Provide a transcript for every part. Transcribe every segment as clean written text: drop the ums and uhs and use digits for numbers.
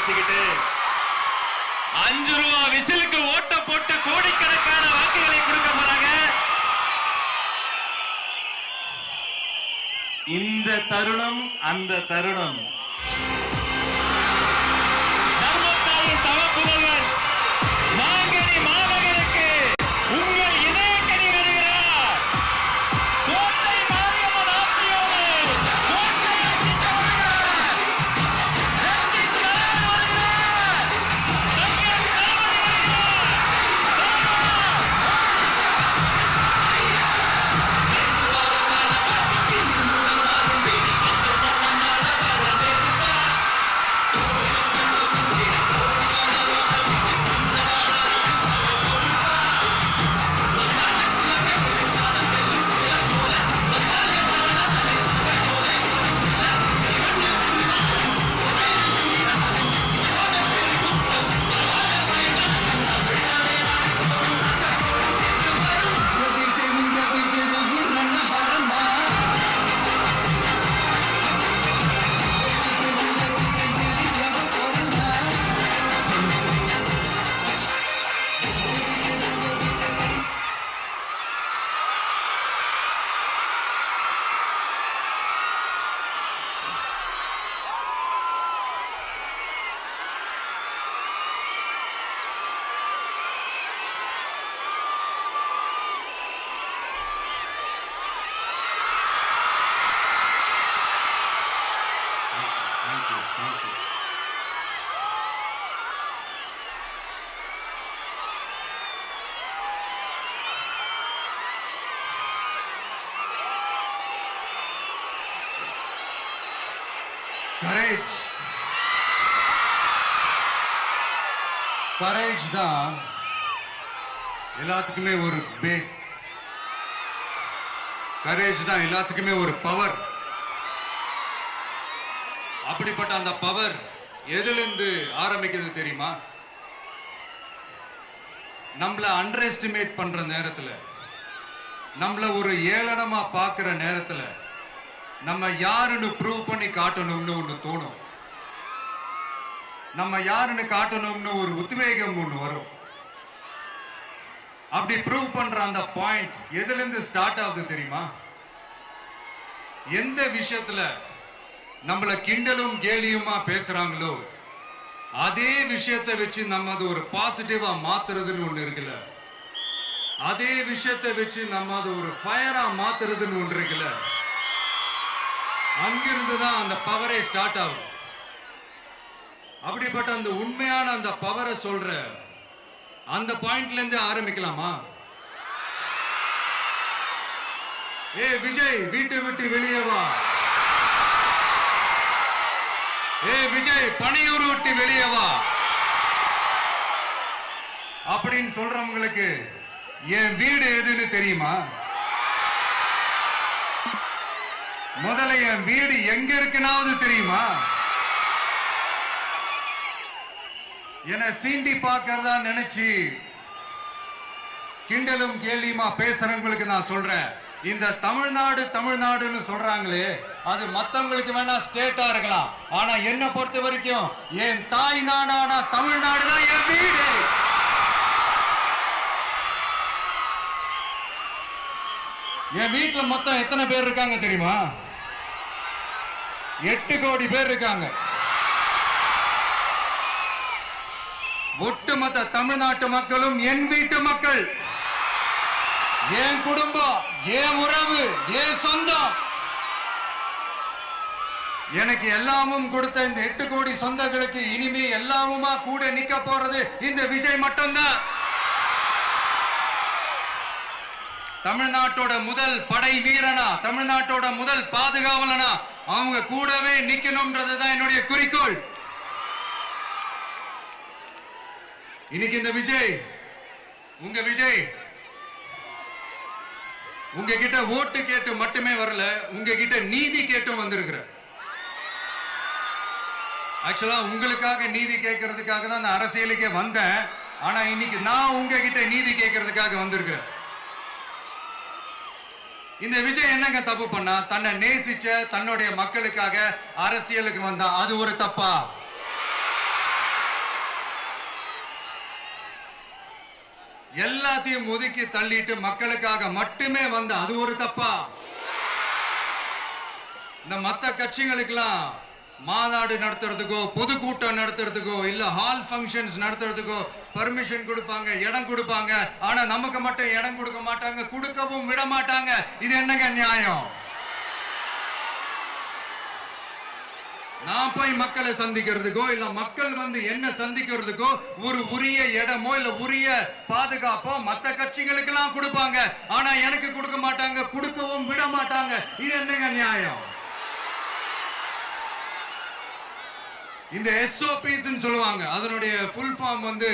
வச்சுக்கிட்டு 5 ரூபா விசிலுக்கு ஓட்ட போட்டு கோடிக்கணக்கான வாக்குகளை கொடுக்க போறாங்க. இந்த தருணம் அந்த தருணம் தர்மத்தாயின் தவப்புதல்வர் மாங்கனி மாநகருக்கு உங்கள் இதயக்கனி வருகிறார். கோட்டை மாரியம்மன் ஆட்சியோடு கரேஜ் தான் எல்லாத்துக்குமே ஒரு பேஸ். கரேஜ் தான் எல்லாத்துக்குமே ஒரு பவர். அப்படிப்பட்ட அந்த பவர் எதிலிருந்து ஆரம்பிக்கிறது தெரியுமா? நம்மள அண்டர் எஸ்டிமேட் பண்ற நேரத்துல, நம்மள ஒரு ஏளனமா பார்க்கிற நேரத்துல நம்ம யாருன்னு ப்ரூவ் பண்ணி காட்டணும்னு ஒண்ணு தோணும். நம்ம யாருன்னு காட்டணும்னு ஒரு உத்வேகம் ஒண்ணு வரும். அப்படி ப்ரூவ் பண்ற அந்த பாயிண்ட் எதுல இருந்து ஸ்டார்ட் ஆகுது தெரியுமா? எந்த விஷயத்துல நம்மள கிண்டலும் கேலியுமா பேசுறாங்களோ அதே விஷயத்தை வச்சு நம்ம அது ஒரு பாசிட்டிவா மாத்துறதுன்னு ஒண்ணு இருக்குல்ல, அதே விஷயத்தை வச்சு நம்ம அது ஒரு ஃபயரா மாத்துறதுன்னு ஒன்று இருக்குல்ல, அங்கிருந்து தான் அந்த பவரே ஸ்டார்ட் ஆகும். அப்படிப்பட்ட அந்த உண்மையான அந்த பவரை சொல்ற அந்த பாயிண்ட்ல இருந்து ஆரம்பிக்கலாமா? ஏ விஜய், வீட்டை விட்டு வெளியே வா. ஏ விஜய், பணியூர் விட்டு வெளியே வா அப்படின்னு சொல்றவங்களுக்கு என் வீடு எதுன்னு தெரியுமா? முதல்ல என் வீடு எங்க இருக்குனாவது தெரியுமா? என சீண்டி பார்க்கறதா நினைச்சு கிண்டலும் கேலியுமா பேசுறவங்களுக்கு நான் சொல்றேன், இந்த தமிழ்நாடு தமிழ்நாடுன்னு சொல்றாங்களே அது மத்தவங்களுக்கு வேணா ஸ்டேட்டா இருக்கலாம், ஆனா என்ன பொறுத்த வரைக்கும் என் தாய் நாடான தமிழ்நாடு தான் என் வீடு. என் வீட்டுல மொத்தம் எத்தனை பேர் இருக்காங்க தெரியுமா? 8 கோடி பேர் இருக்காங்க. ஒட்டுமொத்த தமிழ்நாட்டு மக்களும் என் வீட்டு மக்கள், என் குடும்பம், என் உறவு, என் சொந்தம். எனக்கு எல்லாமும் கொடுத்த இந்த 8 கோடி சொந்தங்களுக்கு இனிமே எல்லாமுமா கூட நிக்க போறது இந்த விஜய் மட்டும்தான். தமிழ்நாட்டோட முதல் படை வீரனா, தமிழ்நாட்டோட முதல் பாதுகாவலனா அவங்க கூடவே நிக்கணும்ன்றதுதான் என்னுடைய குறிக்கோள். இன்னைக்கு இந்த விஜய், உங்க விஜய் உங்ககிட்ட ஓட்டு கேட்டு மட்டுமே வரல, உங்ககிட்ட நீதி கேட்டும் வந்திருக்கிற. ஆக்சுவலா உங்களுக்காக நீதி கேட்கறதுக்காக தான் நான் அரசியலுக்கே வந்தேன். ஆனா இன்னைக்கு நான் உங்ககிட்ட நீதி கேட்கறதுக்காக வந்திருக்கிறேன். இந்த விஜய் என்னங்க தப்பு பண்ணா? தன்னை நேசிச்ச தன்னுடைய மக்களுக்காக அரசியலுக்கு வந்தா அது ஒரு தப்பா? எல்லாத்தையும் ஒதுக்கி தள்ளிட்டு மக்களுக்காக மட்டுமே வந்த அது ஒரு தப்பா? இந்த மத்த கட்சிகளுக்கெல்லாம் மாநாடு நடத்துறதுக்கோ பொதுக்கூட்டம் நடத்துறதுக்கோ இல்ல ஹால் ஃபங்க்ஷன்ஸ் நடத்துறதுக்கோ பர்மிஷன் கொடுப்பாங்க, இடம் கொடுப்பாங்க. ஆனா நமக்கு மட்டும் இடம் கொடுக்க மாட்டாங்க, கொடுக்கவும் விட மாட்டாங்க. இது என்னங்க நியாயம்? நான் போய் மக்களை சந்திக்கிறதுக்கோ இல்ல மக்கள் வந்து என்ன சந்திக்கிறதுக்கோ ஒரு உரிய இடமோ இல்ல உரிய பாதுகாப்போ மத்த கட்சிகளுக்கு எல்லாம் கொடுப்பாங்க. ஆனா எனக்கு கொடுக்க மாட்டாங்க, கொடுக்கவும் விட மாட்டாங்க. இது என்னங்க நியாயம்? இந்த SOPs சொல்லுவாங்க, அதனுடைய ஃபுல் ஃபார்ம் வந்து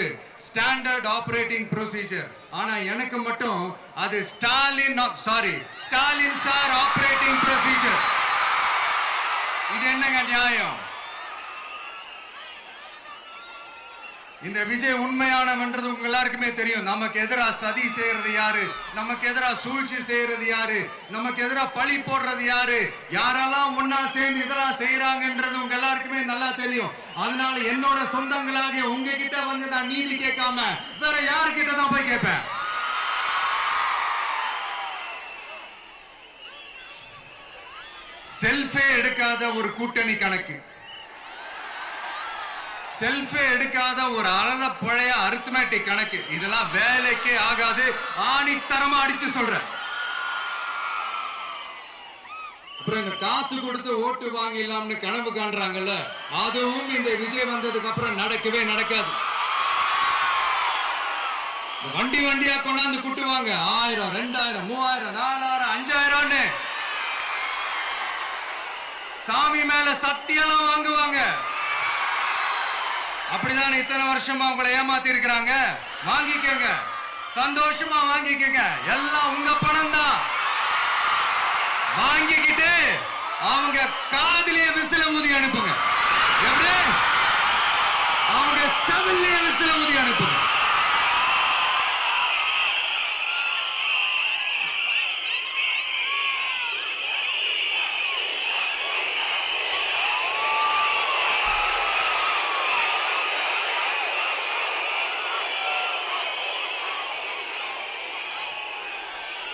ஸ்டாண்டர்ட் ஆபரேட்டிங் ப்ரொசீஜர். ஆனா எனக்கு மட்டும் அது ஸ்டாலின் சார் ஆபரேட்டிங் ப்ரொசீஜர். இது என்னங்க நியாயம்? இந்த விஜய் உண்மையானவன்றது உங்க எல்லாருக்குமே தெரியும். நமக்கு எதிராக சதி செய்யறது யாரு, நமக்கு எதிராக சூழ்ச்சி செய்யறது யாரு, நமக்கு எதிராக பழி போடுறது யாரு, யாரெல்லாம் ஒன்னா சேர்ந்து இதெல்லாம் செய்யறாங்கன்றது உங்க எல்லாருக்குமே நல்லா தெரியும். அதனால என்னோட சொந்தங்களாகிய உங்ககிட்ட வந்து நான் நீதி கேட்காம வேற யாருக்கிட்ட தான் போய் கேட்பேன்? செல்ஃபே எடுக்காத ஒரு கூட்டணி கணக்கு, செல்ஃபே எடுக்காத ஒரு அறத பழைய அரித்மேட்டிக் கணக்கு, இதெல்லாம் வேலைக்கே ஆகாது. ஆணித்தரமா அடிச்சு சொல்றேன். அப்புறம் இந்த காசு கொடுத்து ஓட்டு வாங்கிடலாம்னு கனவு காண்றாங்கல்ல, அதுவும் இந்த விஜய் வந்ததுக்கு அப்புறம் நடக்கவே நடக்காது. வண்டி வண்டியா கொண்டாந்து கூட்டுவாங்க. 1000, 2000, 3000, 4000, 5000 சாமி மேல சத்தியெல்லாம் வாங்குவாங்க. அப்படிதான் இத்தனை வருஷமா உங்களை ஏமாத்தி இருக்கிறாங்க. வாங்கிக்கங்க, சந்தோஷமா வாங்கிக்கங்க. எல்லாம் உங்க பணம் தான். வாங்கிக்கிட்டு அவங்க காதிலே விசில ஊதி அனுப்புங்க. எப்படி? அவங்க செவிலே விசில ஊதி அனுப்புங்க.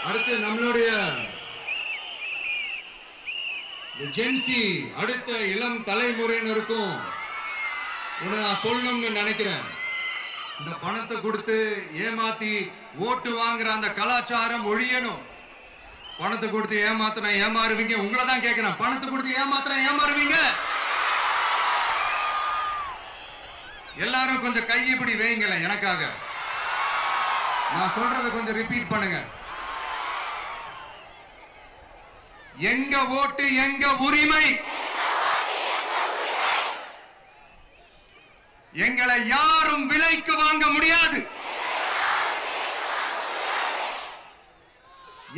அடுத்து நம்மளுடைய ஜென்சி அடுத்த இளம் தலைமுறையினருக்கும் ஒண்ணு நான் சொல்லணும்னு நினைக்கிறேன். இந்த பணத்தை கொடுத்து ஏமாத்தி ஓட்டு வாங்குற அந்த கலாச்சாரம் ஒழியணும். பணத்தை கொடுத்து ஏமாத்தினா ஏமாறுவீங்க. உங்களை தான் கேட்கிறேன், பணத்தை கொடுத்து ஏமாத்தினா ஏமாறுவீங்க? எல்லாரும் கொஞ்சம் கை இப்படி வைங்களேன் எனக்காக. நான் சொல்றதை கொஞ்சம் ரிப்பீட் பண்ணுங்க. எங்க ஓட்டு எங்க உரிமை. எங்களை யாரும் விலைக்கு வாங்க முடியாது.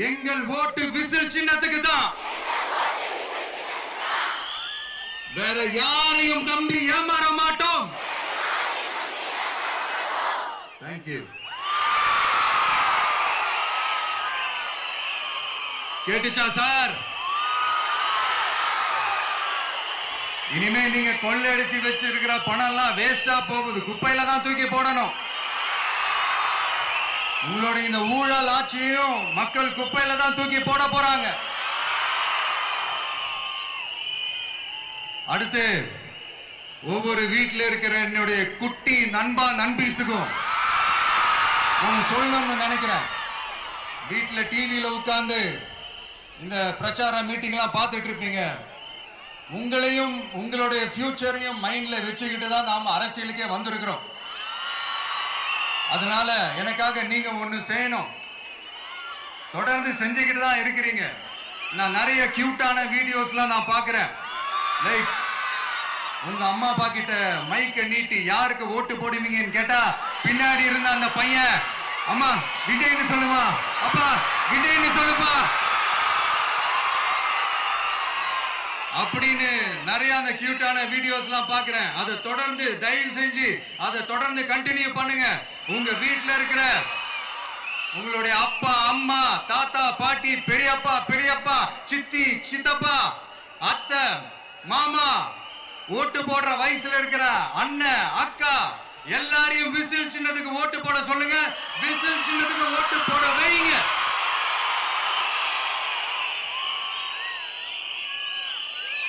எங்கள் ஓட்டு விசில் சின்னத்துக்கு தான். வேற யாரையும் நம்பி ஏமாற மாட்டோம். தேங்க்யூ. கேட்டுச்சா சார்? இனிமே நீங்க கொள்ளையடிச்சு வச்சிருக்கிற பணம் எல்லாம் வேஸ்டா போகுது, குப்பையில தான் தூக்கி போடணும். உங்களுடைய இந்த ஊழல் ஆட்சியும் மக்கள் குப்பையில தான் தூக்கி போட போறாங்க. அடுத்து ஒவ்வொரு வீட்டில் இருக்கிற என்னுடைய குட்டி நண்பா நண்பீஸுக்கும் ஒன்னு சொல்லணும்னு நினைக்கிறேன். வீட்டுல டிவியில உட்கார்ந்து இந்த பிரச்சார மீட்டிங் எல்லாம் பார்த்துட்டு இருப்பீங்க. உங்களையும் உங்களுடைய ஃபியூச்சரையும் மைண்ட்ல வச்சுக்கிட்டு தான் நாம அரசியலுக்கே வந்திருக்கிறோம். அதனால எனக்காக நீங்க ஒண்ணு செய்யணும். தொடர்ந்து செஞ்சுக்கிட்டு தான் இருக்கிறீங்க. நான் நிறைய கியூட்டான வீடியோஸ்லாம் நான் பார்க்கிறேன். லைக் உங்க அம்மா அப்பா கிட்ட மைக்க நீட்டி யாருக்கு ஓட்டு போடுவீங்கன்னு கேட்டா பின்னாடி இருந்த அந்த பையன், அம்மா விஜய்னு சொல்லுவா, அப்பா விஜய்னு சொல்லுப்பா அப்படின்னு நிறைய அந்த கியூட்டான வீடியோஸ் எல்லாம் பாக்குறேன். அதை தொடர்ந்து தயவு செஞ்சு அதை தொடர்ந்து கண்டினியூ பண்ணுங்க. உங்க வீட்டுல இருக்கிற உங்களுடைய அப்பா அம்மா தாத்தா பாட்டி பெரியப்பா பெரியப்பா சித்தி சித்தப்பா அத்தை மாமா ஓட்டு போடுற வயசுல இருக்கிற அண்ணன் அக்கா எல்லாரையும் விசில் சின்னத்துக்கு ஓட்டு போட சொல்லுங்க. விசில் சின்னத்துக்கு ஓட்டு போட வைங்க.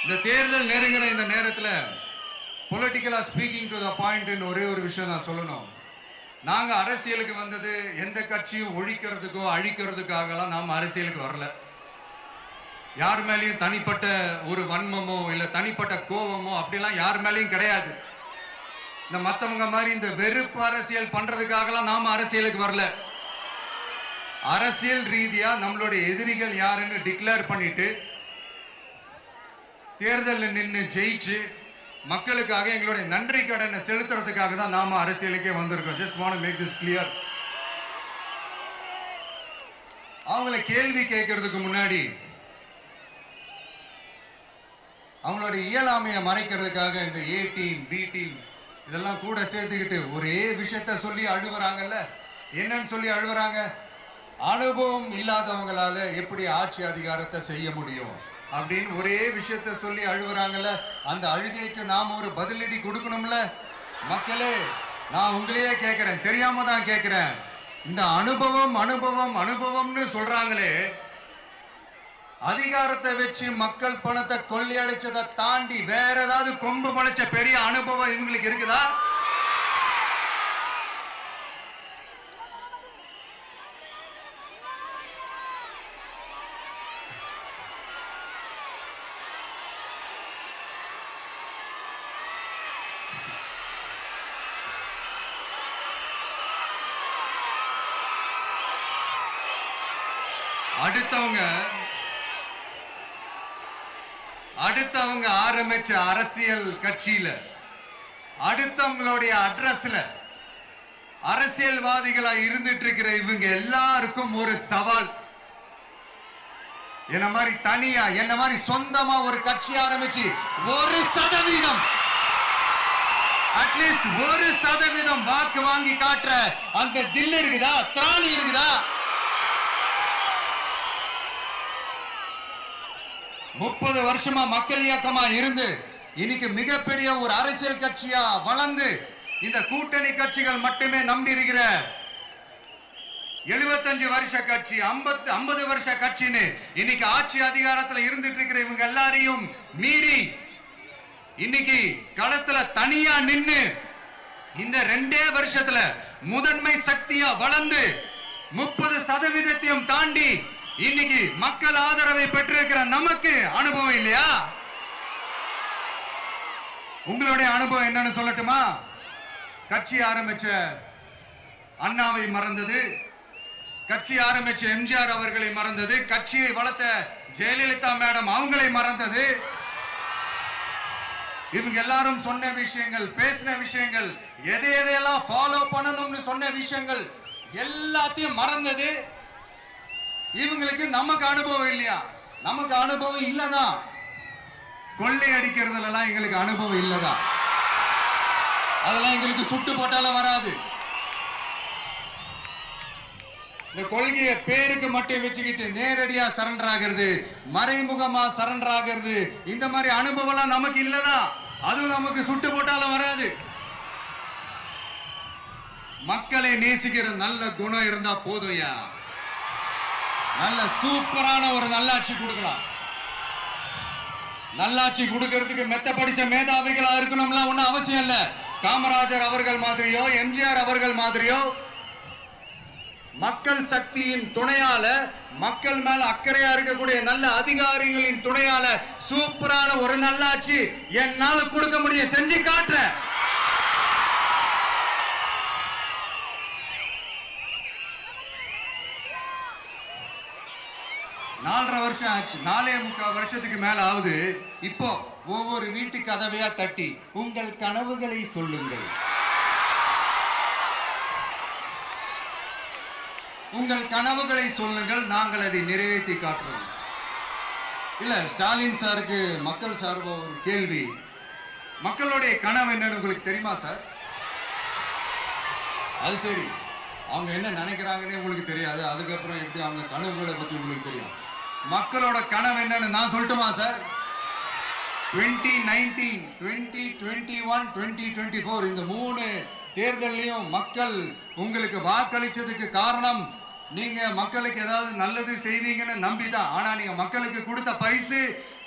இந்த தேர்தல் நெருங்கிற இந்த நேரத்தில் பொலிட்டிக்கலா ஸ்பீக்கிங் டு த பாயிண்ட் ஒரே ஒரு விஷயம் நான் சொல்லணும். நாங்க அரசியலுக்கு வந்தது எந்த கட்சியும் ஒழிக்கிறதுக்கோ அழிக்கிறதுக்காகலாம் நாம அரசியலுக்கு வரல. யார் மேலேயும் தனிப்பட்ட ஒரு வன்மமோ இல்ல தனிப்பட்ட கோபமோ அப்படிலாம் யார் மேலேயும் கிடையாது. இந்த மத்தவங்க மாதிரி இந்த வெறுப்பு அரசியல் பண்றதுக்காகலாம் நாம அரசியலுக்கு வரல. அரசியல் ரீதியா நம்மளுடைய எதிரிகள் யாருன்னு டிக்ளேர் பண்ணிட்டு தேர்தலில் நின்று ஜெயிச்சு மக்களுக்காக எங்களுடைய நன்றி கடனை செலுத்துறதுக்காக தான் நாம அரசியலுக்கே வந்திருக்கோம். Just want to make this clear. அவங்களை கேள்வி கேட்கறதுக்கு முன்னாடி அவங்களுடைய இயலாமையை மறைக்கிறதுக்காக இந்த ஏ டீம் பி டீம் இதெல்லாம் கூட சேர்த்துக்கிட்டு ஒரே விஷயத்த சொல்லி அழுவுறாங்கல்ல. என்னன்னு சொல்லி அழுவுறாங்க? அனுபவம் இல்லாதவங்களால எப்படி ஆட்சி அதிகாரத்தை செய்ய முடியும் அப்படின்னு ஒரே விஷயத்த சொல்லி அழுவுறாங்கல்ல. அந்த அழுகைக்கு நாம ஒரு பதிலடி கொடுக்கணும்ல. மக்களே, நான் உங்களையே கேட்கிறேன், தெரியாம தான் கேட்கிறேன். இந்த அனுபவம் அனுபவம் அனுபவம்னு சொல்றாங்களே, அதிகாரத்தை வச்சு மக்கள் பணத்தை கொள்ளையடிச்சதை தாண்டி வேற ஏதாவது கொம்பு முளைச்ச பெரிய அனுபவம் இவங்களுக்கு இருக்குதா? அடுத்தவங்க ஆரம்பிச்ச அரசியல் கட்சியில அடுத்தவங்களுடைய அட்ரஸ்ல அரசியல்வாதிகளா இருந்துட்டு இருக்கிற இவங்க எல்லாருக்கும் ஒரு சவால். என்ன மாதிரி தனியா என்ன மாதிரி சொந்தமா ஒரு கட்சி ஆரம்பிச்சு 1% அட்லீஸ்ட் 1% வாக்கு வாங்கி காட்டுற அந்த தில் இருக்குதா, திராணி இருக்குதா? 30 வருஷமா மக்கள் இயக்கமா இருந்து இன்னைக்கு மிகப்பெரிய ஒரு அரசியல் கட்சியா வளர்ந்து இந்த கூட்டணி கட்சிகள் மட்டுமே நம்பி இருக்கிற 75 வருஷ கட்சி 50 வருஷ கட்சின்னு இன்னைக்கு ஆட்சி அதிகாரத்துல இருந்துட்டு இருக்கிற இவங்க எல்லாரையும் மீறி இன்னைக்கு களத்துல தனியா நின்னு இந்த 2 வருஷத்துல முதன்மை சக்தியா வளர்ந்து 30% தாண்டி இன்னைக்கு மக்கள் ஆதரவை பெற்றிருக்கிற நமக்கு அனுபவம் இல்லையா? உங்களுடைய அனுபவம் என்னன்னு சொல்லட்டுமா? கட்சி ஆரம்பிச்ச அண்ணாவை மறந்தது, கட்சி ஆரம்பிச்ச எம்ஜிஆர் அவர்களை மறந்தது, கட்சியை வளர்த்த ஜெயலலிதா மேடம் அவங்களை மறந்தது. இவங்க எல்லாரும் சொன்ன விஷயங்கள், பேசின விஷயங்கள், எதையெல்லாம் ஃபாலோ பண்ணணும்னு சொன்ன விஷயங்கள் எல்லாத்தையும் மறந்தது. இவங்களுக்கு நமக்கு அனுபவம் இல்லையா? நமக்கு அனுபவம் இல்லதான். கொள்ளை அடிக்கிறதுலாம் எங்களுக்கு அனுபவம் இல்லதான். அதெல்லாம் எங்களுக்கு சுட்டு போட்டால வராது. இந்த கொள்கையை பேருக்கு மட்டும் வச்சுக்கிட்டு நேரடியா சரண்டர் ஆகிறது, மறைமுகமா சரண்டர் ஆகிறது, இந்த மாதிரி அனுபவம் எல்லாம் நமக்கு இல்லதான். அதுவும் நமக்கு சுட்டு போட்டால வராது. மக்களை நேசிக்கிற நல்ல குணம் இருந்தா போதும்யா. நல்ல சூப்பரான ஒரு நல்லாட்சி கொடுக்கலாம். நல்லாட்சி கொடுக்கிறதுக்கு மெத்த படிச்ச மேதாவிகளா இருக்கணும்ல ஒன்னும் அவசியம் இல்ல. காமராஜர் அவர்கள் மாதிரியோ எம்ஜிஆர் அவர்கள் மாதிரியோ மக்கள் சக்தியின் துணையால, மக்கள் மேல அக்கறையா இருக்கக்கூடிய நல்ல அதிகாரிகளின் துணையால சூப்பரான ஒரு நல்லாட்சி என்னால கொடுக்க முடியும், செஞ்சு காட்டுறேன். 4.5 வருஷம் ஆச்சு, 4.25 வருஷத்துக்கு மேல ஆகுது. இப்போ ஒவ்வொரு வீட்டு கதவையா தட்டி உங்கள் கனவுகளை சொல்லுங்கள், உங்கள் கனவுகளை சொல்லுங்கள், நாங்கள் அதை நிறைவேற்றி காட்டுறோம். இல்ல ஸ்டாலின் சாருக்கு மக்கள் சார்பா ஒரு கேள்வி, மக்களுடைய கனவு என்னன்னு உங்களுக்கு தெரியுமா சார்? அது சரி, அவங்க என்ன நினைக்கிறாங்கன்னு உங்களுக்கு தெரியாது, அதுக்கப்புறம் எப்படி அவங்க கனவுகளை பத்தி உங்களுக்கு தெரியும். மக்களோட கனவு என்னன்னு நான் சொல்லட்டுமா சார்? 2019, 2021, 2024 இந்த 3 தேர்தலையும் மக்கள் உங்களுக்கு வாக்களிச்சதுக்கு காரணம் நீங்க மக்களுக்கு ஏதாவது நல்லது செய்வீங்கன்னு நம்பிதான். ஆனா நீங்க மக்களுக்கு கொடுத்த பரிசு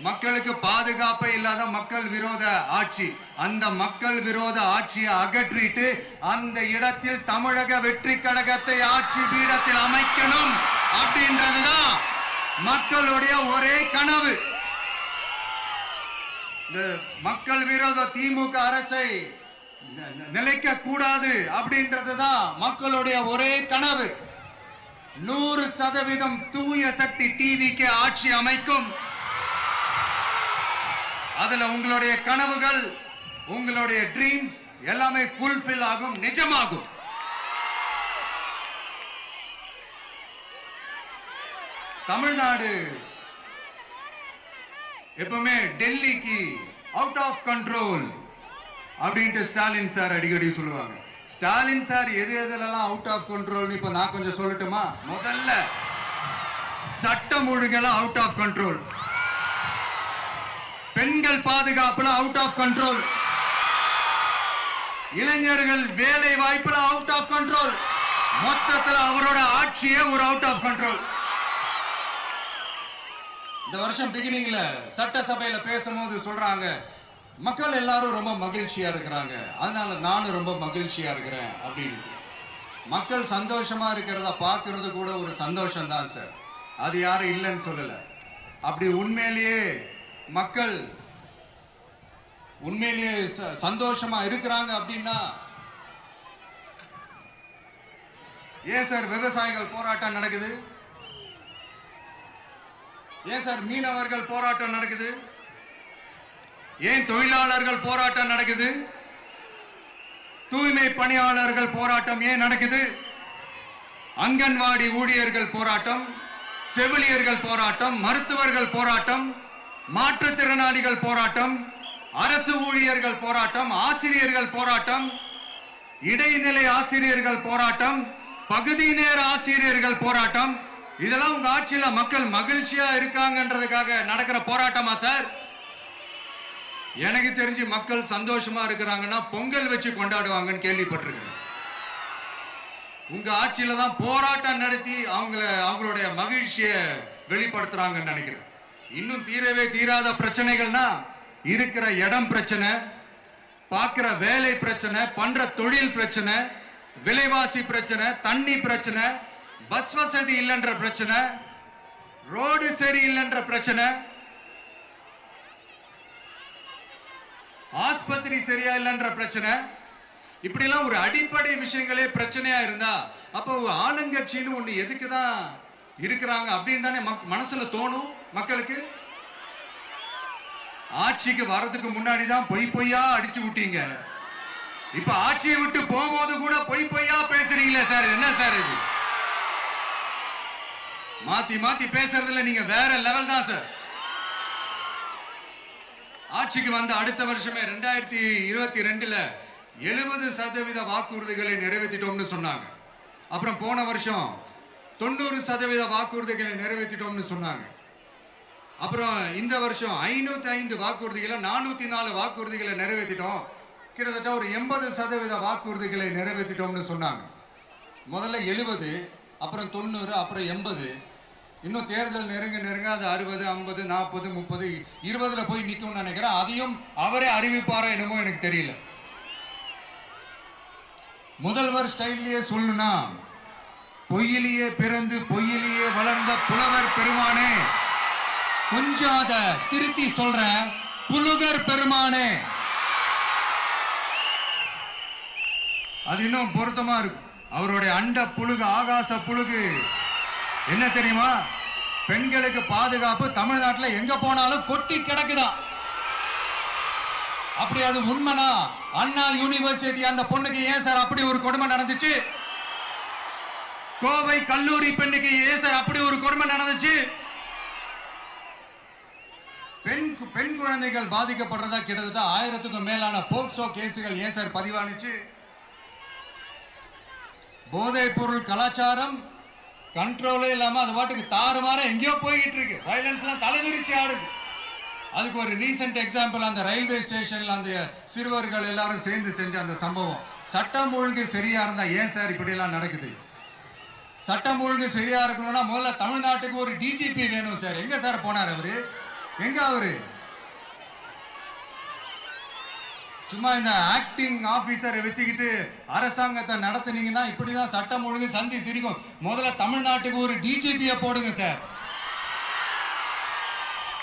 மக்களுக்கு பாதுகாப்பே இல்லாத மக்கள் விரோத ஆட்சி. அந்த மக்கள் விரோத ஆட்சியை அகற்றிட்டு அந்த இடத்தில் தமிழக வெற்றி கழகத்தை ஆட்சி பீடத்தில் அமைக்கணும் அப்படின்றதுதான் மக்களுடைய ஒரே கனவு. இந்த மக்கள் விரோத திமுக அரசை நிலைக்க கூடாது அப்படின்றதுதான் மக்களுடைய ஒரே கனவு. 100% தூய சக்தி டிவிக்கு ஆட்சி அமைக்கும். அதுல உங்களுடைய கனவுகள், உங்களுடைய ட்ரீம்ஸ் எல்லாமே ஃபுல்ஃபில் ஆகும், நிஜமாகும். தமிழ்நாடு எப்பவுமே டெல்லிக்கு அவுட் ஆஃப் கண்ட்ரோல் அப்படின்ட்டு ஸ்டாலின் சார் அடிக்கடி சொல்லுவாங்க. ஸ்டாலின் சார் எது எதுலலாம் அவுட் ஆஃப் கண்ட்ரோல் இப்ப நான் கொஞ்சம் சொல்லட்டுமா? முதல்ல சட்டம் ஒழுங்கெல்லாம் அவுட் ஆஃப் கண்ட்ரோல், பெண்கள் பாதுகாப்புல அவுட் ஆஃப் கண்ட்ரோல், இளைஞர்கள் வேலை வாய்ப்புல அவுட் ஆஃப் கண்ட்ரோல், மொத்தத்தில் அவரோட ஆட்சியே ஒரு அவுட் ஆஃப் கண்ட்ரோல். இந்த வருஷம் பிகினிங்ல சட்டசபையில பேசும்போது சொல்றாங்க, மக்கள் எல்லாரும் ரொம்ப மகிழ்ச்சியா இருக்கிறாங்க, அதனால நானும் ரொம்ப மகிழ்ச்சியா இருக்கிறேன் அப்படின்னு. மக்கள் சந்தோஷமா இருக்கிறத பார்க்கறது கூட ஒரு சந்தோஷம் தான் சார், அது யாரும் இல்லைன்னு சொல்லல. அப்படி உண்மையிலேயே மக்கள் உண்மையிலேயே சந்தோஷமா இருக்கிறாங்க அப்படின்னா ஏன் சார் விவசாயிகள் போராட்டம் நடக்குது? ஏன் சார் மீனவர்கள் போராட்டம் நடக்குது? ஏன் தொழிலாளர்கள் போராட்டம் நடக்குது? தூய்மை பணியாளர்கள் போராட்டம் ஏன் நடக்குது? அங்கன்வாடி ஊழியர்கள் போராட்டம், செவிலியர்கள் போராட்டம், மருத்துவர்கள் போராட்டம், மாற்றுத்திறனாளிகள் போராட்டம், அரசு ஊழியர்கள் போராட்டம், ஆசிரியர்கள் போராட்டம், இடைநிலை ஆசிரியர்கள் போராட்டம், பகுதி நேர ஆசிரியர்கள் போராட்டம். இதெல்லாம் உங்க ஆட்சியில மக்கள் மகிழ்ச்சியா இருக்காங்கன்றதுக்காக நடக்கிற போராட்டமா சார்? எனக்கு தெரிஞ்சு மக்கள் சந்தோஷமா இருக்கிறாங்கன்னா பொங்கல் வச்சு கொண்டாடுவாங்கன்னு கேள்விப்பட்டிருக்கிறேன். உங்க ஆட்சியில தான் போராட்டம் நடத்தி அவங்களுடைய மகிழ்ச்சியை வெளிப்படுத்துறாங்கன்னு நினைக்கிறேன். இன்னும் தீரவே தீராத பிரச்சனைகள்னா இருக்கிற இடம் பிரச்சனை, பார்க்கிற வேலை பிரச்சனை, பண்ற தொழில் பிரச்சனை, விலைவாசி பிரச்சனை, தண்ணி பிரச்சனை, பஸ் வசதி இல்லைன்ற பிரச்சனை, ரோடு சரி இல்லைன்ற பிரச்சனை, ஆஸ்பத்திரி சரியா இல்லைன்ற பிரச்சனை. இப்படி எல்லாம் ஒரு அடிப்படை விஷயங்களே பிரச்சனையா இருந்தா அப்போ ஆளுங்கட்சின்னு ஒண்ணு எதுக்குதான் இருக்கிறாங்க அப்படின்னு தானே மனசுல தோணும் மக்களுக்கு. ஆட்சிக்கு வர்றதுக்கு முன்னாடி தான் பொய்யா அடிச்சு விட்டீங்க, இப்ப ஆட்சியை விட்டு போகும்போது கூட பொய்யா பேசுறீங்களே சார், என்ன சார் இது? மாத்தி மாத்தி பேசுறதுல நீங்க வேற லெவல் தான் சார். ஆட்சிக்கு வந்த அடுத்த வருஷமே 2022ல 70% வாக்குறுதிகளை நிறைவேற்றிட்டோம்னு சொன்னாங்க. அப்புறம் போன வருஷம் 90% வாக்குறுதிகளை நிறைவேற்றிட்டோம்னு சொன்னாங்க. அப்புறம் இந்த வருஷம் 505 வாக்குறுதிகளை 404 வாக்குறுதிகளை நிறைவேற்றிட்டோம், கிட்டத்தட்ட ஒரு 80% வாக்குறுதிகளை நிறைவேற்றிட்டோம்னு சொன்னாங்க. முதல்ல 70, அப்புறம் 90, அப்புறம் 80. இன்னும் தேர்தல் நெருங்க அது 60, 50, 40, 30, 20ல போய் நிற்கும்னு நினைக்கிறேன். அதையும் அவரே அறிவிப்பாரா என்னமோ எனக்கு தெரியல. முதல்வர் ஸ்டைல்லையே சொல்லணும்னா, பொய்யிலேயே பிறந்து பொய்யிலேயே வளர்ந்த புலவர் பெருமானே, கொஞ்சம் அத திருத்தி சொல்றேன், புலுகர் பெருமானே, அது இன்னும் பொருத்தமா இருக்கும். அவருடைய அண்ட புழுகு, ஆகாச புழுகு என்ன தெரியுமா? பெண்களுக்கு பாதுகாப்பு தமிழ்நாட்டில் எங்க போனாலும் கொட்டி கிடக்குதான். அப்படி அது உண்மைனா அண்ணா யூனிவர்சிட்டி அந்த பொண்ணுக்கு ஏன் சார் அப்படி ஒரு கொடுமை நடந்துச்சு? கோவை கல்லூரி பெண்ணுக்கு ஏன் சார் அப்படி ஒரு கொடுமை நடந்துச்சு? பெண் குழந்தைகள் பாதிக்கப்படுறதா கிட்டத்தட்ட 1000க்கும் மேலான போக்சோ கேசுகள் ஏன் சார் பதிவானுச்சு? போதைப் பொருள் கலாச்சாரம் கண்ட்ரோலே இல்லாம அது பாட்டுக்கு தாறுமாற எங்கேயோ போய்கிட்டு இருக்கு. வயலன்ஸ் எல்லாம் தலைவிரிச்சு ஆடுது. அதுக்கு ஒரு ரீசெண்ட் எக்ஸாம்பிள் அந்த ரயில்வே ஸ்டேஷன்ல அந்த சிறுவர்கள் எல்லாரும் சேர்ந்து செஞ்ச அந்த சம்பவம். சட்டம் ஒழுங்கு சரியா இருந்தா ஏன் சார் இப்படி எல்லாம் நடக்குது? சட்டம் ஒழுங்கு சரியா இருக்கணும்னா முதல்ல தமிழ்நாட்டுக்கு ஒரு டிஜிபி வேணும் சார். எங்க சார் போனார் அவரு? எங்க அவரு? சும்மா இந்த ஆக்டிங் ஆபீசரை வச்சுக்கிட்டு அரசாங்கத்தை நடத்துனீங்கன்னா இப்படிதான் சட்டம் ஒழுங்கு சந்தி சிரிக்கும். முதல்ல தமிழ்நாட்டுக்கு ஒரு டிஜிபியை போடுங்க சார்.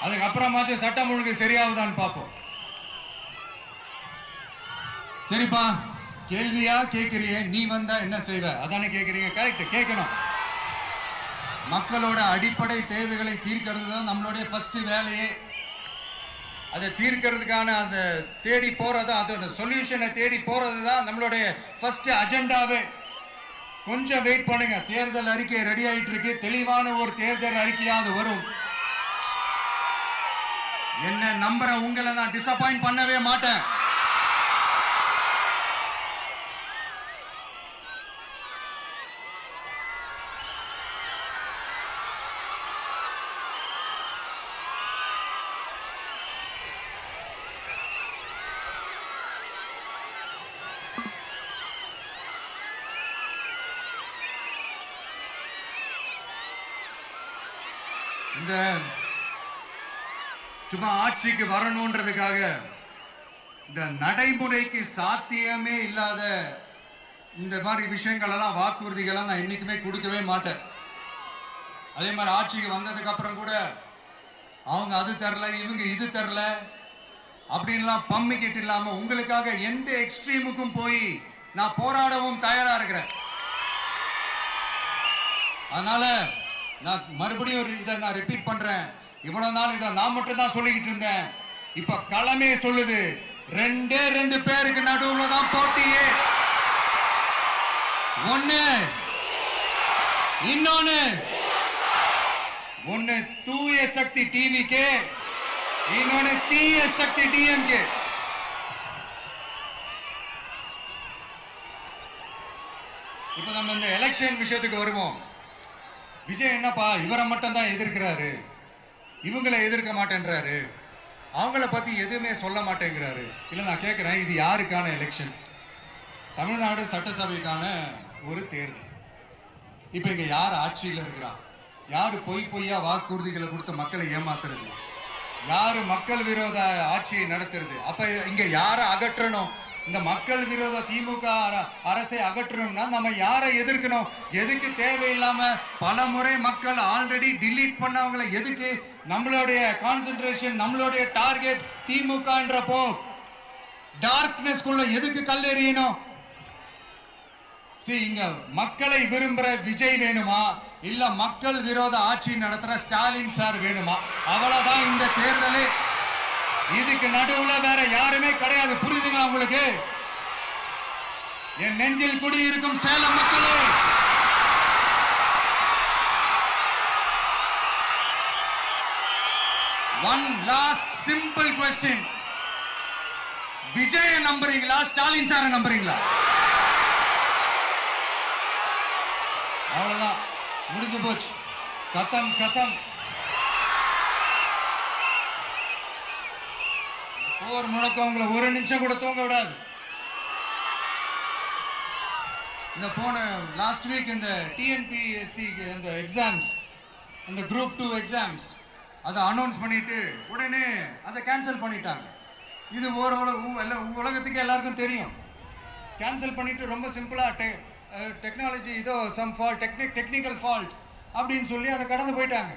அதுக்கப்புறமாச்சும் சட்டம் ஒழுங்கு சரியாகுதான்னு பார்ப்போம். சரிப்பா, கேள்வியா கேட்கிறிய, நீ வந்தா என்ன செய்வ அதானே கேட்கறீங்க. கரெக்ட், கேட்கணும். மக்களோட அடிப்படை தேவைகளை தீர்க்கிறது தான் நம்மளுடைய ஃபர்ஸ்ட் வேலையே. அதை தீர்க்கிறதுக்கான அந்த தேடி போறது, அதோட சொல்யூஷனை தேடி போறது தான் நம்மளுடைய ஃபர்ஸ்ட் அஜெண்டாவே. கொஞ்சம் வெயிட் பண்ணுங்க, தேர்தல் அறிக்கை ரெடி ஆயிட்டு இருக்கு. தெளிவான ஒரு தேர்தல் அறிக்கையாவது வரும். என்ன நம்புற உங்களை நான் டிசப்பாயிண்ட் பண்ணவே மாட்டேன். இந்த சும்மா ஆட்சிக்கு வரணும்ன்றதுக்காக இந்த நடைமுறைக்கு சாத்தியமே இல்லாத இந்த மாதிரி விஷயங்கள் எல்லாம், வாக்குறுதிகள் நான் என்னைக்குமே கொடுக்கவே மாட்டேன். அதே மாதிரி ஆட்சிக்கு வந்ததுக்கு அப்புறம் கூட அவங்க அது தரல, இவங்க இது தரல அப்படின்லாம் பம்மிக்கிட்டு இல்லாம உங்களுக்காக எந்த எக்ஸ்ட்ரீமுக்கும் போய் நான் போராடவும் தயாரா இருக்கிறேன். அதனால நான் மறுபடியும் இதை நான் ரிப்பீட் பண்றேன். இவ்வளவு நாள் இதை நான் மட்டும் தான் சொல்லிக்கிட்டு இருந்தேன். இப்ப களமே சொல்லுது, ரெண்டு பேருக்கு நடுவுல தான் போட்டியே. ஒண்ணு தூய சக்தி டிவிக்கு, இன்னொன்னு தீய சக்தி டிஎம்கே. இப்ப நம்ம இந்த எலெக்ஷன் விஷயத்துக்கு வருவோம். விஜய் என்னப்பா இவரை மட்டும் தான் எதிர்க்கிறாரு, இவங்களை எதிர்க்க மாட்டேன்றாரு, அவங்கள பத்தி எதுவுமே சொல்ல மாட்டேங்கிறாரு. இல்ல நான் கேட்கிறேன், இது யாருக்கான எலெக்ஷன்? தமிழ்நாடு சட்டசபைக்கான ஒரு தேர்தல். இப்ப இங்க யார் ஆட்சியில் இருக்கிறா? யாரு பொய்யா வாக்குறுதிகளை கொடுத்து மக்களை ஏமாத்துறது? யாரு மக்கள் விரோத ஆட்சியை நடத்துறது? அப்ப இங்க யாரை அகற்றணும்? இந்த மக்கள் விரோத திமுக அரசை அகற்றணும்னா நம்ம யாரை எதிர்க்கணும்? எதுக்கு தேவையில்லாம பல முறை மக்கள் ஆல்ரெடி டிலீட் பண்ணவங்களை எதுக்கு நம்மளுடைய கான்சென்ட்ரேஷன், நம்மளுடைய டார்கெட் திமுகன்றப்போ டார்க்னஸ் குள்ள எதுக்கு கல்லெறியணும்? இங்க மக்களை விரும்புற விஜய் வேணுமா, இல்ல மக்கள் விரோத ஆட்சி நடத்துற ஸ்டாலின் சார் வேணுமா? அவ்வளவுதான் இந்த தேர்தலே. இதுக்கு நடுவுல வேற யாருமே கிடையாது. புரியுதுங்களா உங்களுக்கு? என் நெஞ்சில் குடியிருக்கும் சேலம் மக்களே, one last simple question. Vijaya நம்புறீங்களா, ஸ்டாலின் சார நம்புறீங்களா? அவ்வளவுதான், முடிஞ்சு போச்சு. கதம் கதம். போர் முழக்கம் உங்களை ஒரு நிமிஷம் கூட தூங்க விடாது. இந்த போன லாஸ்ட் வீக் இந்த டிஎன்பிஎஸ்சி இந்த எக்ஸாம்ஸ், இந்த குரூப் 2 எக்ஸாம்ஸ் அதை அனௌன்ஸ் பண்ணிட்டு உடனே அதை கேன்சல் பண்ணிட்டாங்க. இது உலகத்துக்கு எல்லாருக்கும் தெரியும். கேன்சல் பண்ணிட்டு ரொம்ப சிம்பிளா டெக்னாலஜி இதோ சம் ஃபால்ட், டெக்னிக்கல் ஃபால்ட் அப்படின்னு சொல்லி அதை கடந்து போயிட்டாங்க.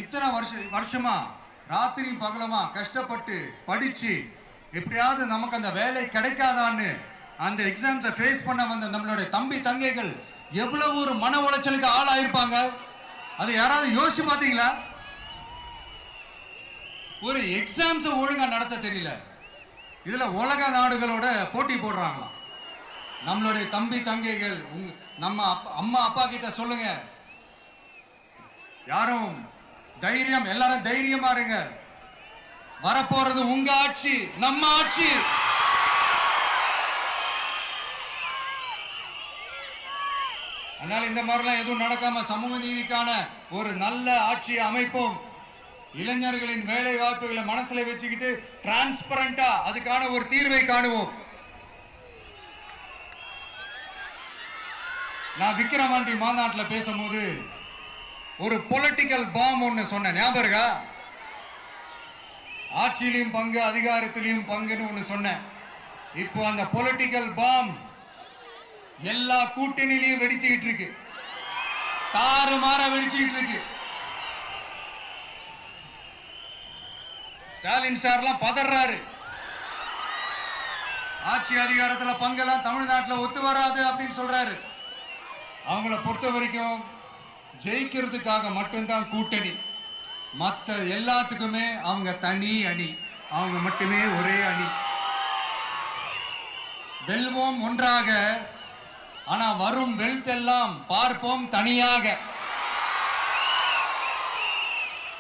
இத்தனை வருஷமா ராத்திரி பகலமா கஷ்டப்பட்டு படிச்சு எப்படியாவது நமக்கு அந்த வேலை கிடைக்காதான்னு அந்த எக்ஸாம்ஸை ஃபேஸ் பண்ண வந்த நம்மளுடைய தம்பி தங்கைகள் எவ்வளவு ஒரு மன உளைச்சலுக்கு ஆளாயிருப்பாங்க. அதை யாராவது யோசிச்சு பார்த்தீங்களா? ஒரு எக்ஸாம்ஸை ஒழுங்கா நடத்த தெரியல, இதுல உலக நாடுகளோட போட்டி போடுறாங்களாம். நம்மளுடைய தம்பி தங்கைகள் நம்ம அம்மா அப்பா கிட்ட சொல்லுங்க, யாரும் தைரியம், எல்லாரும் தைரியமா இருங்க. வரப்போறது உங்க ஆட்சி, நம்ம ஆட்சி. அதனால இந்த மாதிரிலாம் எதுவும் நடக்காம சமூக நீதிக்கான ஒரு நல்ல ஆட்சியை அமைப்போம். இளைஞர்களின் வேலை வாய்ப்புகளை மனசுல வச்சுக்கிட்டு டிரான்ஸ்பரண்டா அதுக்கான ஒரு தீர்வை காணுவோம். நான் விக்கிரவாண்டி மாநாட்டில் பேசும்போது ஒரு பொலிட்டிக்கல் பாம் ஒன்னு சொன்ன ஞாபகம் இருக்கா? ஆட்சியிலையும் பங்கு அதிகாரத்திலையும் பங்குன்னு ஒன்னு சொன்னேன். இப்போ அந்த பொலிட்டிக்கல் பாம் எல்லா கூட்டணியிலையும் வெடிச்சுக்கிட்டு இருக்கு, தாறுமாற வெடிச்சுக்கிட்டு இருக்கு. ஸ்டாலின் சார்லாம் பதறாரு. ஆட்சி அதிகாரத்துல பங்கெல்லாம் தமிழ்நாட்டில் ஒத்து வராது அப்படின்னு சொல்றாரு. அவங்கள பொறுத்த வரைக்கும் ஜெயிக்கிறதுக்காக மட்டும்தான் கூட்டணி, மற்ற எல்லாத்துக்குமே அவங்க தனி அணி, அவங்க மட்டுமே ஒரே அணி. வெல்வோம் ஒன்றாக, ஆனா வரும் வெல்த் எல்லாம் பார்ப்போம் தனியாக.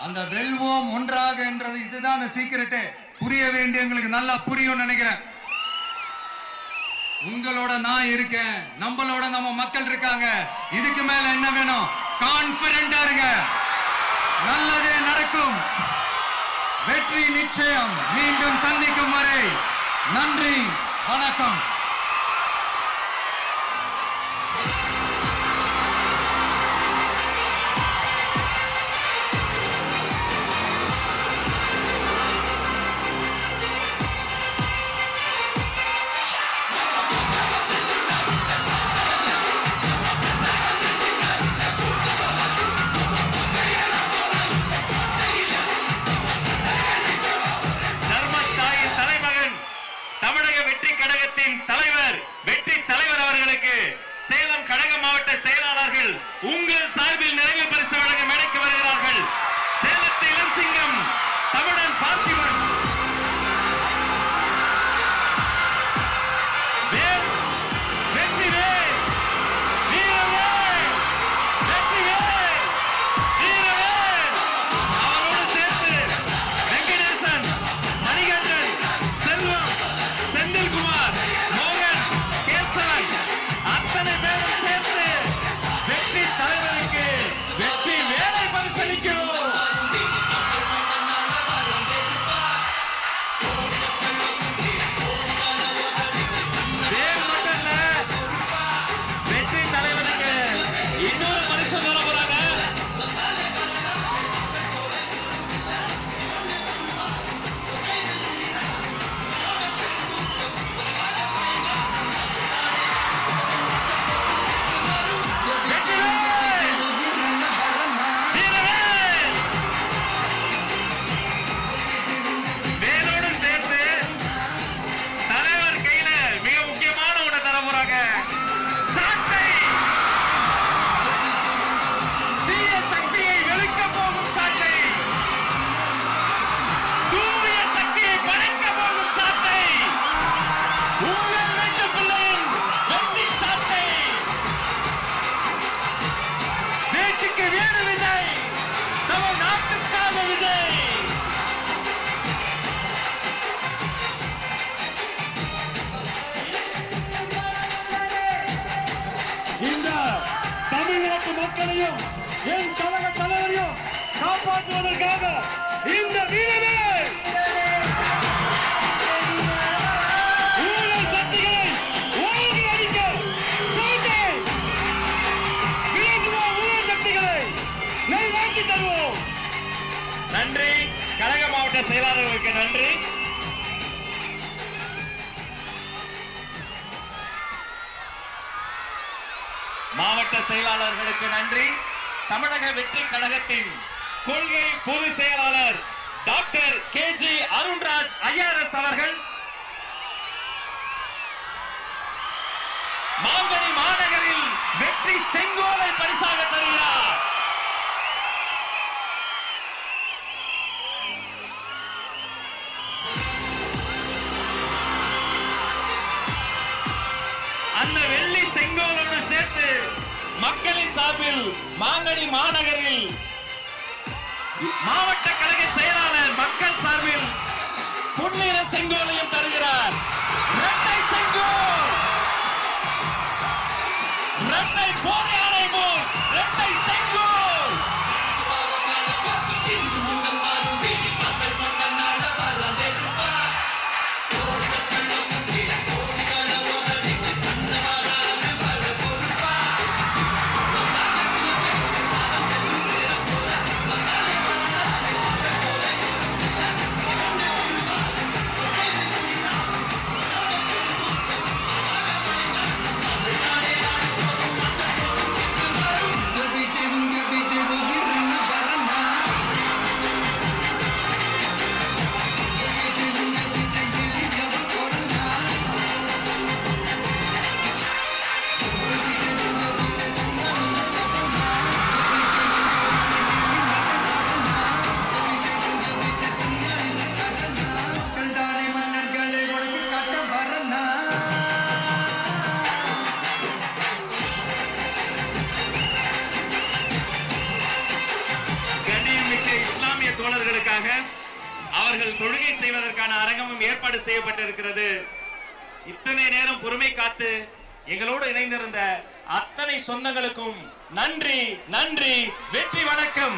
அந்த வெல்வோம் ஒன்றாக என்றது இதுதான் அந்த சீக்கிரட்டே. புரிய வேண்டியவங்களுக்கு நல்லா புரியும் நினைக்கிறேன். உங்களோட நான் இருக்கேன், நம்மளோட நம்ம மக்கள் இருக்காங்க. இதுக்கு மேல என்ன வேணும்? கான்பிடென்டா இருங்க, நல்லதே நடக்கும், வெற்றி நிச்சயம். மீண்டும் சந்திக்கும் வரை நன்றி, வணக்கம். தலைவர் வெற்றி தலைவர் அவர்களுக்கு சேலம் கடக மாவட்ட செயலாளர்கள் உங்கள் சார்பில் நிறைவு பரிசு வழங்க மேடைக்கு வருகிறார்கள். சேலத்து இளம் சிங்கம் தமிழன் பார்த்திபன், தமிழ்நாட்டு மக்களையும் என் கழக தலைவரையும் காப்பாற்றுவதற்காக இந்த வீரமே ஊழல் சக்திகளை ஓங்கி அடிக்க ஊழல் சக்திகளை நல்வாக்கி தருவோம். நன்றி. கழக மாவட்ட செயலாளர்களுக்கு நன்றி. மாவட்ட செயலாளர்களுக்கு நன்றி. தமிழக வெற்றி கழகத்தின் கொள்கை பொதுச் செயலாளர் டாக்டர் KG அருண்ராஜ் IRS அவர்கள் மாங்கனி மாநகரில் வெற்றி செங்கோலை பரிசாக தருகிறார். அந்த வெள்ளி செங்கோலோடு சேர்த்து மக்களின் சார்பில் மாங்கனி மாநகரில் மாவட்ட கழக செயலாளர் மக்கள் சார்பில் பொன்னிற செங்கோலையும் தருகிறார். இரட்டை செங்கோல், இரட்டை போர் யானை போல் இரட்டை செங்கோல். தொழுகை செய்வதற்கான அரங்கமும் ஏற்பாடு செய்யப்பட்டிருக்கிறது. இத்தனை நேரம் பொறுமை காத்து எங்களோடு இணைந்திருந்த அத்தனை சொந்தங்களுக்கும் நன்றி, நன்றி, வெற்றி, வணக்கம்.